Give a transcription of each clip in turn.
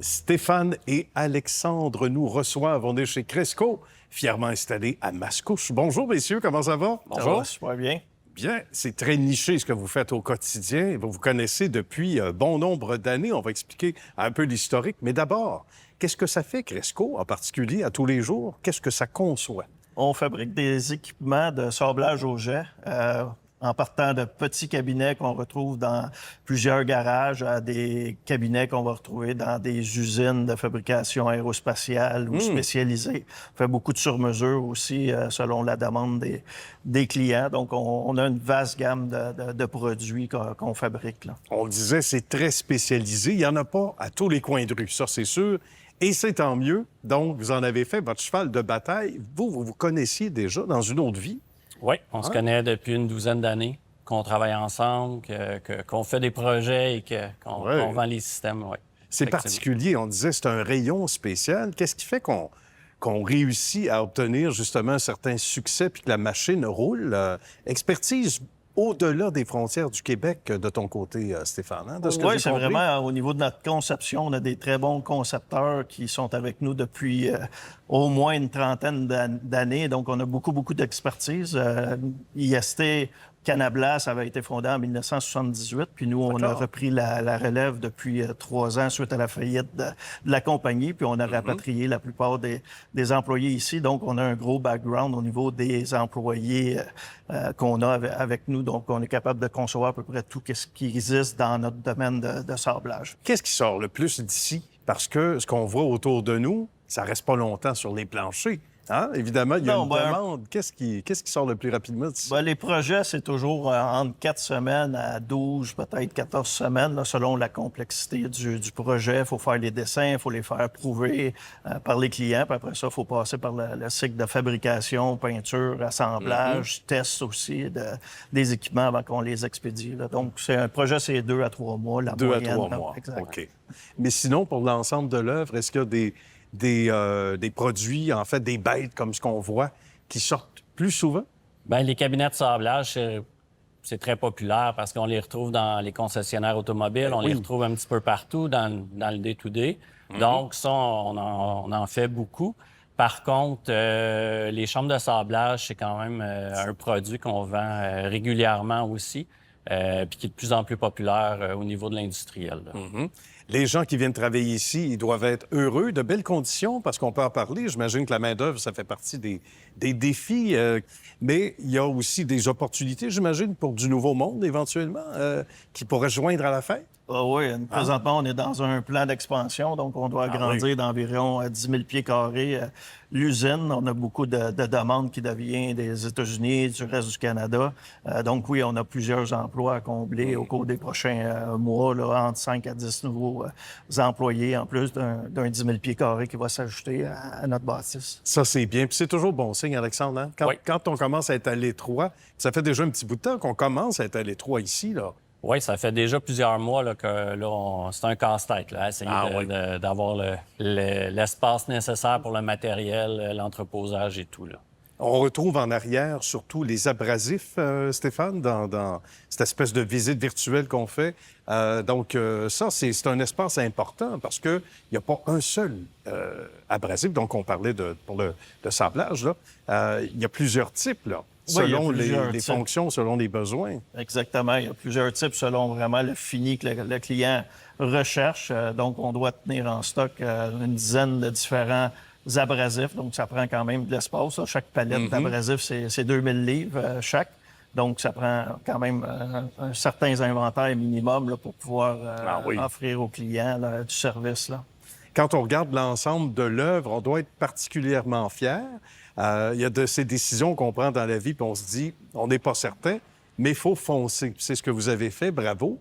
Stéphane et Alexandre nous reçoivent. On est chez Cresco, fièrement installé à Mascouche. Bonjour, messieurs, comment ça va? Ça va super bien. Bien, c'est très niché ce que vous faites au quotidien. Vous vous connaissez depuis un bon nombre d'années. On va expliquer un peu l'historique. Mais d'abord, qu'est-ce que ça fait, Cresco, en particulier, à tous les jours? Qu'est-ce que ça conçoit? On fabrique des équipements de sablage au jet en partant de petits cabinets qu'on retrouve dans plusieurs garages à des cabinets qu'on va retrouver dans des usines de fabrication aérospatiale ou spécialisées. On fait beaucoup de sur-mesure aussi selon la demande des clients. Donc, on a une vaste gamme de produits qu'on fabrique, là. On le disait, c'est très spécialisé. Il n'y en a pas à tous les coins de rue, ça, c'est sûr. Et c'est tant mieux. Donc, vous en avez fait votre cheval de bataille. Vous connaissiez déjà dans une autre vie. Oui, on se connaît depuis une douzaine d'années, qu'on travaille ensemble, qu'on fait des projets et qu'on vend les systèmes, oui. C'est particulier. On disait c'est un rayon spécial. Qu'est-ce qui fait qu'on réussit à obtenir justement un certain succès puis que la machine roule? Expertise au-delà des frontières du Québec de ton côté, Stéphane, hein, de ce que Oui, j'ai c'est compris. vraiment au niveau de notre conception. On a des très bons concepteurs qui sont avec nous depuis au moins une trentaine d'années. Donc, on a beaucoup d'expertise. IST Canablas avait été fondé en 1978, puis nous, on a repris la relève depuis 3 ans suite à la faillite de la compagnie, puis on a rapatrié la plupart des employés ici. Donc, on a un gros background au niveau des employés qu'on a avec nous. Donc, on est capable de concevoir à peu près tout ce qui existe dans notre domaine de sablage. Qu'est-ce qui sort le plus d'ici? Parce que ce qu'on voit autour de nous, ça reste pas longtemps sur les planchers. Hein? Évidemment, il y a une demande. Qu'est-ce qui sort le plus rapidement d'ici? Les projets, c'est toujours entre 4 semaines à 12, peut-être 14 semaines, là, selon la complexité du projet. Il faut faire les dessins, il faut les faire prouver par les clients. Puis après ça, il faut passer par le cycle de fabrication, peinture, assemblage, test aussi des équipements avant qu'on les expédie, là. Donc, c'est un projet, c'est 2 à 3 mois, la 2 moyenne. à 3 mois. Exact. OK. Mais sinon, pour l'ensemble de l'œuvre, est-ce qu'il y a des produits, en fait, des bêtes comme ce qu'on voit, qui sortent plus souvent? Bien, les cabinets de sablage, c'est très populaire parce qu'on les retrouve dans les concessionnaires automobiles, on les retrouve un petit peu partout dans le day-to-day. Donc, ça, on en fait beaucoup. Par contre, les chambres de sablage, c'est quand même un produit qu'on vend régulièrement aussi, puis qui est de plus en plus populaire au niveau de l'industriel. Les gens qui viennent travailler ici, ils doivent être heureux, de belles conditions, parce qu'on peut en parler. J'imagine que la main-d'œuvre, ça fait partie des défis, mais il y a aussi des opportunités, j'imagine, pour du nouveau monde, éventuellement, qui pourrait se joindre à la fête. Oui, présentement, on est dans un plan d'expansion, donc on doit agrandir d'environ 10 000 pieds carrés. L'usine, on a beaucoup de demandes qui deviennent des États-Unis, du reste du Canada. Donc oui, on a plusieurs emplois à combler au cours des prochains mois, là, entre 5 à 10 nouveaux employés, en plus d'un 10 000 pieds carrés qui va s'ajouter à notre bâtisse. Ça, c'est bien. Puis c'est toujours bon signe, Alexandre, hein? Quand on commence à être à l'étroit, ça fait déjà un petit bout de temps qu'on commence à être à l'étroit ici, là. Oui, ça fait déjà plusieurs mois là, que là, c'est un casse-tête, là, essayer d'avoir l'espace nécessaire pour le matériel, l'entreposage et tout, là. On retrouve en arrière surtout les abrasifs, Stéphane, dans cette espèce de visite virtuelle qu'on fait. Donc, ça, c'est un espace important parce qu'il n'y a pas un seul abrasif. Donc, on parlait pour le sablage, là. Il y a plusieurs types, là. Selon les fonctions, selon les besoins. Exactement. Il y a plusieurs types selon vraiment le fini que le client recherche. Donc, on doit tenir en stock une dizaine de différents abrasifs. Donc, ça prend quand même de l'espace. Chaque palette d'abrasifs, c'est 2000 livres chaque. Donc, ça prend quand même un certain inventaire minimum là, pour pouvoir offrir aux clients là, du service, là. Quand on regarde l'ensemble de l'œuvre, on doit être particulièrement fier. Il y a de ces décisions qu'on prend dans la vie, puis on se dit, on n'est pas certain, mais il faut foncer. C'est ce que vous avez fait, bravo,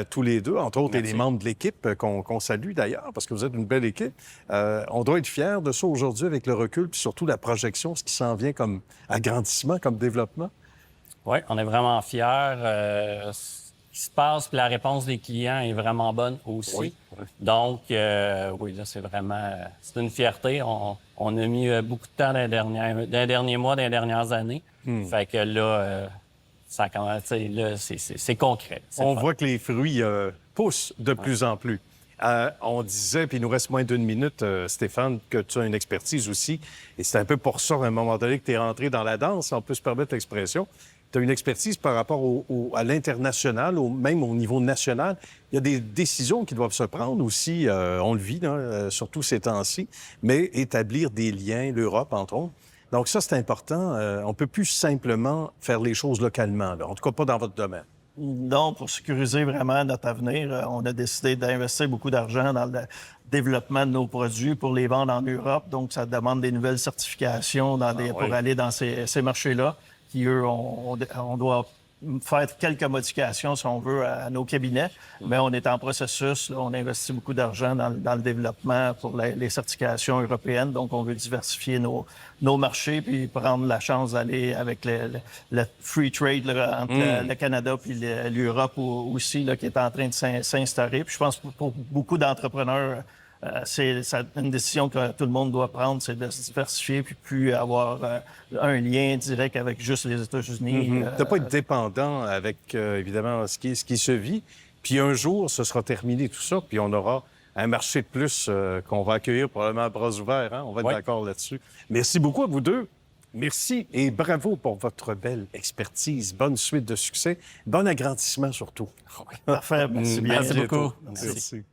tous les deux, entre autres, et les membres de l'équipe qu'on salue d'ailleurs, parce que vous êtes une belle équipe. On doit être fiers de ça aujourd'hui avec le recul, puis surtout la projection, ce qui s'en vient comme agrandissement, comme développement. Oui, on est vraiment fiers. Ce qui se passe, puis la réponse des clients est vraiment bonne aussi. Oui. Donc, oui, là, c'est vraiment... c'est une fierté. On a mis beaucoup de temps dans les derniers mois, dans les dernières années. Fait que là, ça commence, là, c'est concret. On voit que les fruits poussent de plus en plus. On disait, puis il nous reste moins d'une minute, Stéphane, que tu as une expertise aussi. Et c'est un peu pour ça, à un moment donné, que tu es rentré dans la danse, on peut se permettre l'expression. Tu as une expertise par rapport à l'international, même au niveau national. Il y a des décisions qui doivent se prendre aussi, on le vit, là, surtout ces temps-ci, mais établir des liens, l'Europe, entre autres. Donc ça, c'est important. On ne peut plus simplement faire les choses localement, là. En tout cas pas dans votre domaine. Non, pour sécuriser vraiment notre avenir, on a décidé d'investir beaucoup d'argent dans le développement de nos produits pour les vendre en Europe. Donc, ça demande des nouvelles certifications pour aller dans ces marchés-là, qui, eux, on doit faire quelques modifications, si on veut, à nos cabinets. Mais on est en processus. Là, on investit beaucoup d'argent dans le développement pour les certifications européennes. Donc, on veut diversifier nos marchés puis prendre la chance d'aller avec le free trade là, entre le Canada puis l'Europe aussi, là, qui est en train de s'instaurer. Puis je pense que pour beaucoup d'entrepreneurs, c'est une décision que tout le monde doit prendre, c'est de se diversifier puis plus avoir un lien direct avec juste les États-Unis. De ne pas être dépendant avec, évidemment, ce qui se vit. Puis un jour, ce sera terminé tout ça, puis on aura un marché de plus qu'on va accueillir probablement à bras ouverts. Hein? On va être d'accord là-dessus. Merci beaucoup à vous deux. Merci et bravo pour votre belle expertise. Bonne suite de succès. Bon agrandissement surtout. Parfait. Merci bien. Merci beaucoup. Merci.